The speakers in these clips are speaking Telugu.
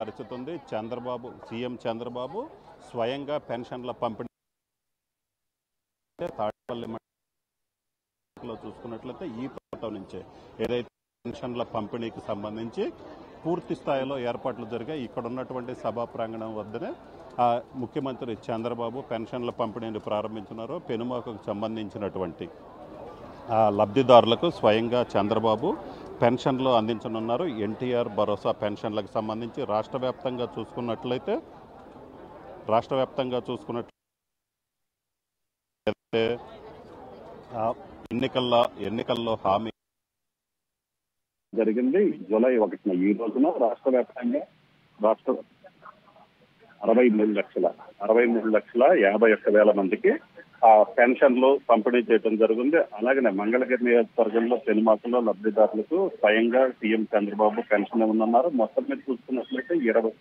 పరిస్థితి ఉంది. సీఎం చంద్రబాబు స్వయంగా పెన్షన్ల పంపిణీ తాడేపల్లి మండలంలో చూసుకున్నట్లయితే ఈ ప్రాంతం నుంచే ఏదైతే పెన్షన్ల పంపిణీకి సంబంధించి పూర్తి స్థాయిలో ఏర్పాట్లు జరిగాయి. ఇక్కడ ఉన్నటువంటి సభా ప్రాంగణం వద్దనే ముఖ్యమంత్రి చంద్రబాబు పెన్షన్ల పంపిణీని ప్రారంభించున్నారు. పెనుమాకకు సంబంధించినటువంటి లబ్ధిదారులకు స్వయంగా చంద్రబాబు పెన్షన్లు అందించనున్నారు. ఎన్టీఆర్ భరోసా పెన్షన్లకు సంబంధించి రాష్ట్ర వ్యాప్తంగా చూసుకున్నట్లయితే ఎన్నికల్లో హామీ జరిగింది. జూలై 1న ఈ రోజున రాష్ట్ర వ్యాప్తంగా 63,51,000 మందికి పెన్షన్లు పంపిణీ చేయడం జరిగింది. అలాగనే మంగళగిరి నియోజకవర్గంలో పెనుమాకలో లబ్ధిదారులకు స్వయంగా సీఎం చంద్రబాబు పెన్షన్ ఇవ్వనున్నారు. మొత్తం మీద చూసుకున్నట్లయితే 20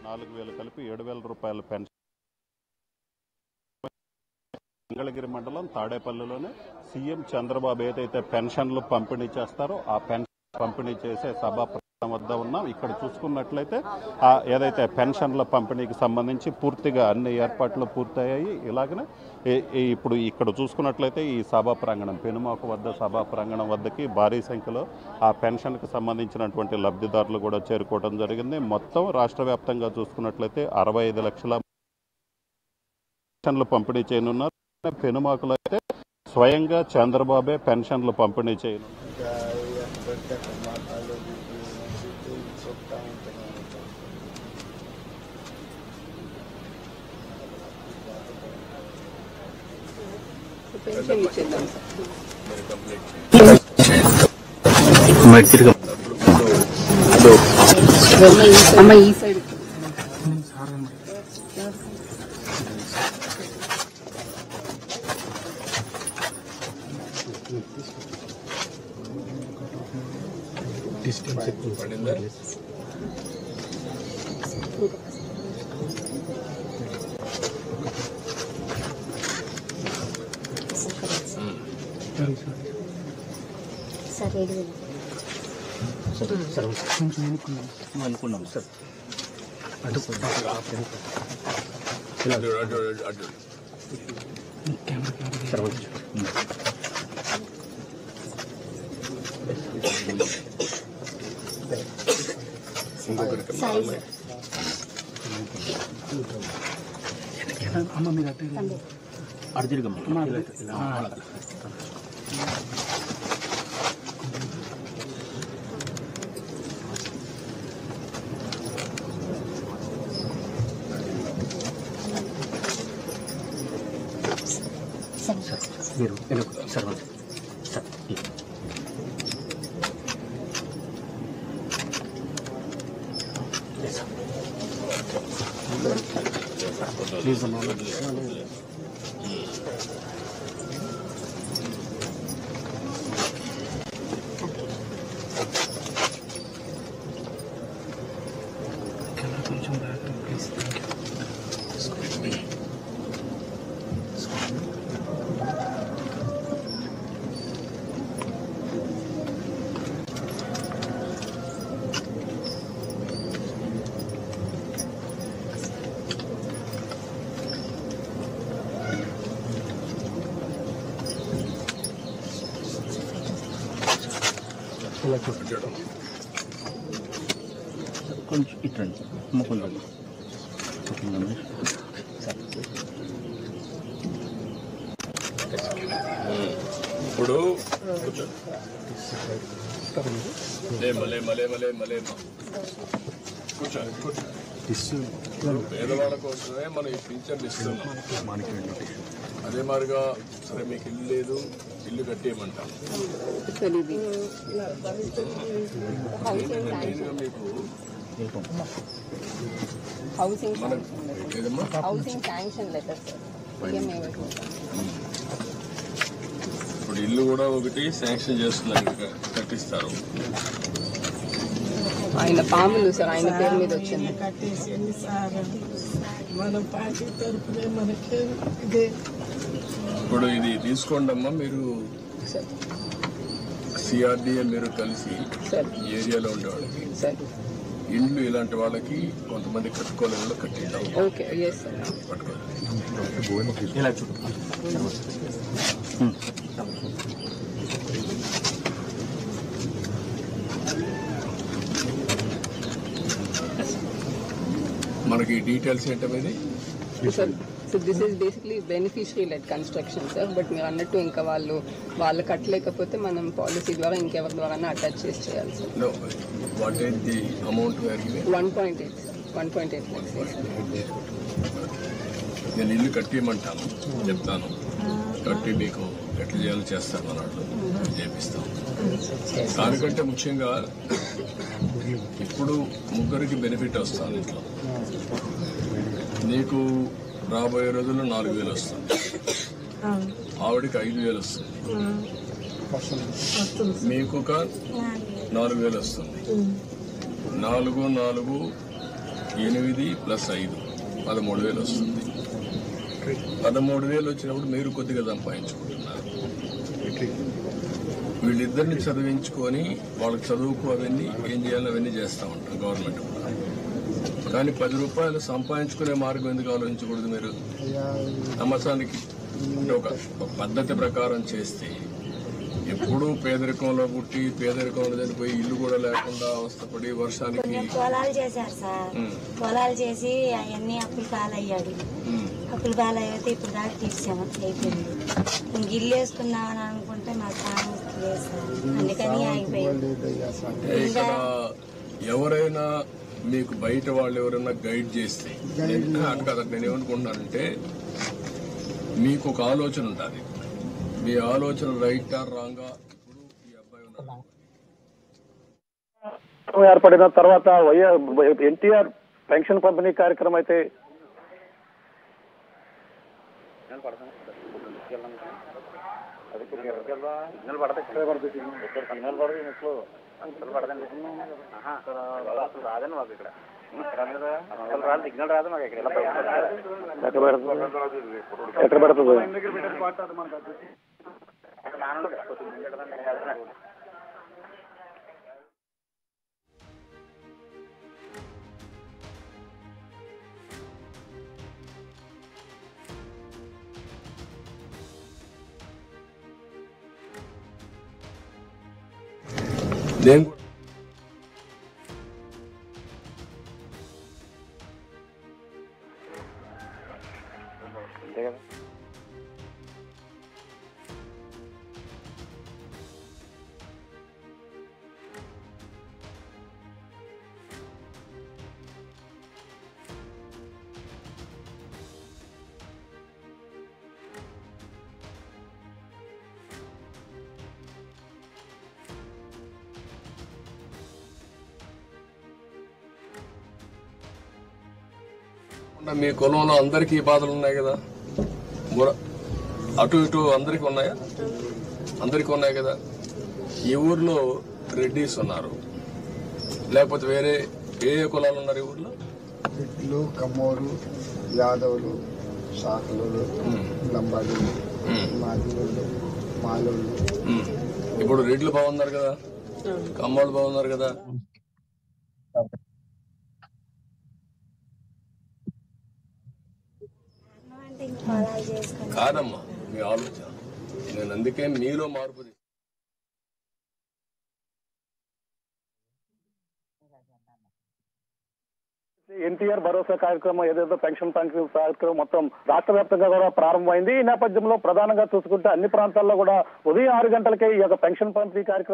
4,000 కలిపి 7,000 రూపాయల పెన్షన్ మంగళగిరి మండలం తాడేపల్లిలోనే సీఎం చంద్రబాబు ఏదైతే పెన్షన్లు పంపిణీ చేస్తారో ఆ పెన్షన్ పంపిణీ చేసే సభా ప్రాంగణం వద్ద ఉన్నాం. ఇక్కడ చూసుకున్నట్లయితే ఏదైతే పెన్షన్ల పంపిణీకి సంబంధించి పూర్తిగా అన్ని ఏర్పాట్లు పూర్తయ్యాయి. ఇలాగనే ఇప్పుడు ఇక్కడ చూసుకున్నట్లయితే ఈ సభా ప్రాంగణం పెనుమాక వద్ద సభా ప్రాంగణం వద్దకి భారీ సంఖ్యలో ఆ పెన్షన్కి సంబంధించినటువంటి లబ్ధిదారులు కూడా చేరుకోవడం జరిగింది. మొత్తం రాష్ట్ర వ్యాప్తంగా చూసుకున్నట్లయితే 65 లక్షల పెన్షన్లు పంపిణీ చేయనున్నారు. పెనుమాకలో అయితే స్వయంగా చంద్రబాబే పెన్షన్లు పంపిణీ చేయనున్నారు. అమ్మ ఈ సైడ్ డిస్టెన్స్ ఎక్కువ పడిందా? సార్ అనుకున్నాం సార్ అమ్మ మీరు అటు తిరగమ్మ. మీరు సార్ సార్ ప్లీజ్ అమ్మా. కొంచెం ప్లీజ్. కొంచెం ఇట్రండి కొంచెం ఇప్పుడు కూర్చో. పేదవాళ్ళ కోసమే మనం ఈ పింఛన్ ఇస్తున్నాం. అదే మాదిరిగా సరే మీకు ఇల్లు లేదు, ఇల్లు కట్టేయమంటాం. మెయిన్గా మీకు ఏదమ్మా ఇప్పుడు ఇల్లు కూడా ఒకటి శాంక్షన్ చేస్తున్నారు, కట్టిస్తారు. ఆయన పాములు సార్ ఆయన పేరు మీద వచ్చింది. ఇప్పుడు ఇది తీసుకోండి అమ్మా, మీరు సిఆర్డిఏ మీరు కలిసి ఏరియాలో ఉండే వాళ్ళకి ఇండ్లు ఇలాంటి వాళ్ళకి కొంతమంది కట్టుకోవాలి కూడా కట్టిద్దాం. ఓకే పట్టుకోవాలి. మనకి డీటెయిల్స్ ఏంటనేది sir. So this is basically beneficiary lead construction sir. But మీరు అన్నట్టు ఇంకా వాళ్ళు కట్టలేకపోతే మనం పాలసీ ద్వారా ఇంకెవరి ద్వారా అటాచ్ చేసి చేయాలి sir. What is the amount 1.8 sir. 1.8 lakhs. నేను ఇల్లు కట్టేయమంటాను, చెప్తాను. కట్టి మీకు ఎట్లా చేయాలో చేస్తాను అన్నట్లు చేపిస్తాను. దానికంటే ముఖ్యంగా ఇప్పుడు ముగ్గురికి బెనిఫిట్ వస్తుంది. ఇంట్లో నీకు రాబోయే రోజుల్లో 4,000 వస్తుంది, ఆవిడకి 5,000 వస్తుంది, మీకు ఒక 4,000 వస్తుంది. 4, 4, 8 ప్లస్ 5 13,000 వస్తుంది. 13,000 వచ్చినప్పుడు మీరు కొద్దిగా సంపాదించుకుంటున్నారు. వీళ్ళిద్దరిని చదివించుకొని వాళ్ళకి చదువుకు అవన్నీ ఏం చేయాలో అవన్నీ చేస్తూ ఉంటాం గవర్నమెంట్ కూడా. కానీ 10 రూపాయలు సంపాదించుకునే మార్గం ఎందుకు ఆలోచించకూడదు? మీరు సంవత్సరానికి అంటే ఒక పద్ధతి ప్రకారం చేస్తే ఎప్పుడూ పేదరికంలో పుట్టి పేదరికంలో చనిపోయి ఇల్లు కూడా లేకుండా అవస్థపడి వర్షానికి పొలాలు చేశారు సార్. పొలాలు చేసి అవన్నీ అప్పులు పాలయ్యాడు. అప్పులు పాలయ్యితే ఇప్పుడు దాకా తీర్చాము, అయిపోయింది. ఇంక ఇల్లు వేసుకుందామని అనుకుంటే మాకు సామర్థ్యం లేదు సార్, అందుకని ఆగిపోయింది. ఇక్కడ ఎవరైనా మీకు బయట వాళ్ళు ఎవరైనా గైడ్ చేస్తే అటు కదా నేను ఏమనుకుంటున్నానంటే మీకు ఒక ఆలోచన ఉంటుంది. మీ ఆలోచన రైట్ ఆర్ రాంగా ఇప్పుడు ఈ అబ్బాయి ఉన్నారు ఏర్పడిన తర్వాత ఎన్టీఆర్ పెన్షన్ పంపిణీ కార్యక్రమం అయితే రాదండి మాకు ఇక్కడ సిగ్నల్ రాదు మాకు ఇక్కడ ఎక్కడ పెడుతుంది. నేను మీ కులంలో అందరికీ బాధలు ఉన్నాయి కదా, అటు ఇటు అందరికీ ఉన్నాయా? అందరికీ ఉన్నాయి కదా. ఈ ఊర్లో రెడ్డిస్ ఉన్నారు, లేకపోతే వేరే ఏ కులాలు ఉన్నారు ఈ ఊర్లో? రెడ్డిలు, కమ్మోరు, యాదవులు, శాఖలు, లంబాడు, మాదిగోళ్ళు, మాలోళ్ళు. ఇప్పుడు రెడ్లు బాగున్నారు కదా, కమ్మోళ్ళు బాగున్నారు కదా. కాదమ్మా మీ ఆలోచన, నేను అందుకే మీలో మార్పు. ఎన్టీఆర్ భరోసా కార్యక్రమం ఏదైతే పెన్షన్ కార్యక్రమం మొత్తం రాష్ట్ర వ్యాప్తంగా కూడా ప్రారంభమైంది. ఈ నేపథ్యంలో ప్రధానంగా చూసుకుంటే అన్ని ప్రాంతాల్లో కూడా ఉదయం 6 గంటలకే ఈ యొక్క పెన్షన్ పంపిణీ కార్యక్రమం